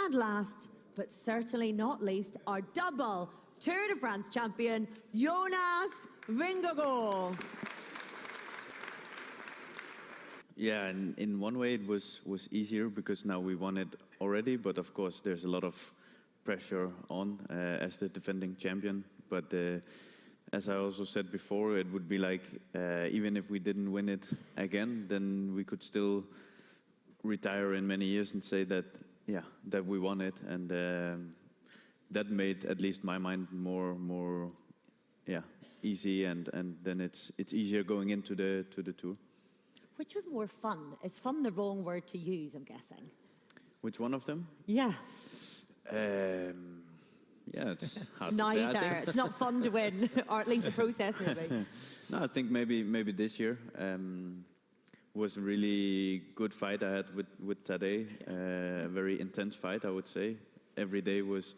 And last, but certainly not least, our double Tour de France champion, Jonas Vingegaard. Yeah, and in one way it was easier because now we won it already, but of course there's a lot of pressure on as the defending champion. But as I also said before, it would be like even if we didn't win it again, then we could still retire in many years and say that, yeah, that we won it. And that made at least my mind more easy, and then it's easier going into the tour. Which was more fun? Is fun the wrong word to use, I'm guessing? Which one of them? Yeah. Yeah, it's hard Neither. to say. It's not fun to win, or at least the process, maybe. No, I think maybe this year was a really good fight I had with Tadej. A very intense fight, I would say. Every day was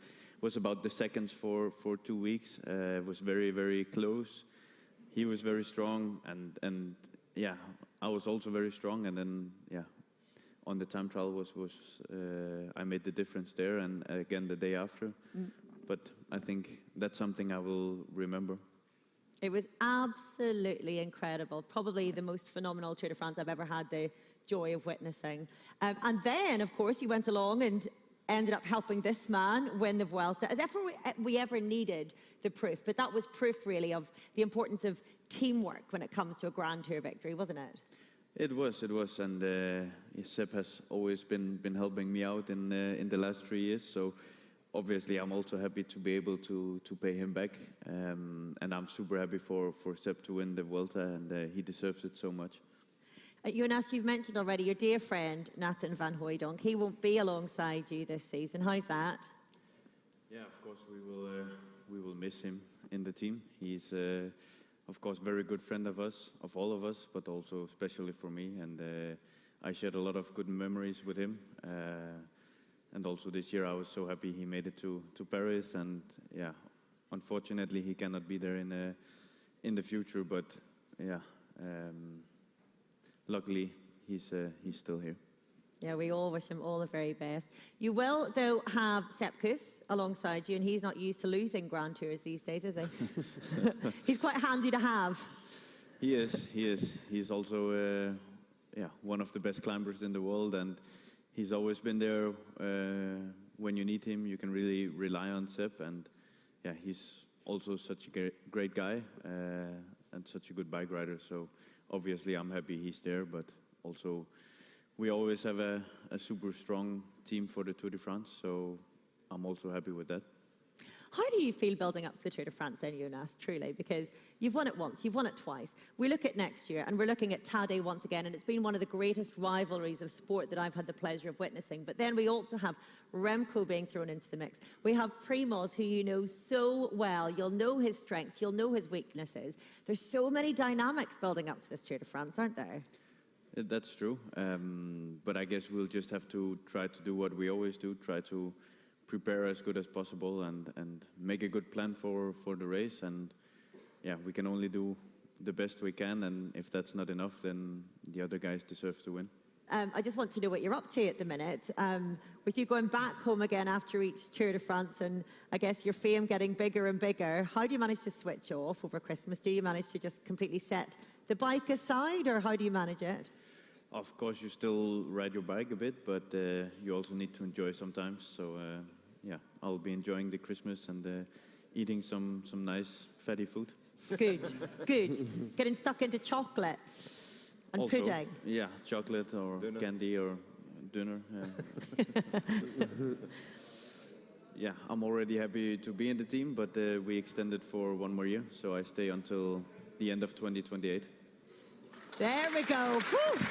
about the seconds for 2 weeks. It was very, very close. He was very strong, and yeah, I was also very strong. And then, yeah, on the time trial I made the difference there, and again the day after. But I think that's something I will remember. It was absolutely incredible. Probably the most phenomenal Tour de France I've ever had the joy of witnessing. And then, of course, you went along and ended up helping this man win the Vuelta, as if we ever needed the proof. But that was proof, really, of the importance of teamwork when it comes to a Grand Tour victory, wasn't it? It was, and Sepp has always been helping me out in the last 3 years. So obviously, I'm also happy to be able to pay him back, and I'm super happy for Sepp to win the Vuelta, and he deserves it so much. Jonas, you've mentioned already your dear friend Nathan van Hooijdonk. He won't be alongside you this season. How's that? Yeah, of course we will miss him in the team. He's of course very good friend of all of us, but also especially for me. And I shared a lot of good memories with him. And also this year I was so happy he made it to Paris. And yeah, unfortunately he cannot be there in the future. But yeah. Luckily, he's still here. Yeah, we all wish him all the very best. You will, though, have Sepp Kuss alongside you, and he's not used to losing Grand Tours these days, is he? He's quite handy to have. He is. He's also one of the best climbers in the world, and he's always been there when you need him. You can really rely on Sepp, and yeah, he's also such a great guy and such a good bike rider. So obviously, I'm happy he's there, but also we always have a super strong team for the Tour de France, so I'm also happy with that. How do you feel building up to the Tour de France then, Jonas, truly? Because you've won it once, you've won it twice. We look at next year, and we're looking at Tadej once again, and it's been one of the greatest rivalries of sport that I've had the pleasure of witnessing. But then we also have Remco being thrown into the mix. We have Primoz, who you know so well. You'll know his strengths, you'll know his weaknesses. There's so many dynamics building up to this Tour de France, aren't there? That's true, but I guess we'll just have to try to do what we always do, try to prepare as good as possible and make a good plan for the race. And yeah, we can only do the best we can, and if that's not enough, then the other guys deserve to win. I just want to know what you're up to at the minute. With you going back home again after each Tour de France, and I guess your fame getting bigger and bigger, how do you manage to switch off over Christmas? Do you manage to just completely set the bike aside, or how do you manage it? Of course, you still ride your bike a bit, but you also need to enjoy sometimes. So yeah, I'll be enjoying the Christmas and eating some nice fatty food. Good, good. Getting stuck into chocolates and also, pudding. Yeah, chocolate or dinner. Candy or dinner. Yeah, I'm already happy to be in the team, but we extended for 1 more year, so I stay until the end of 2028. There we go. Woo.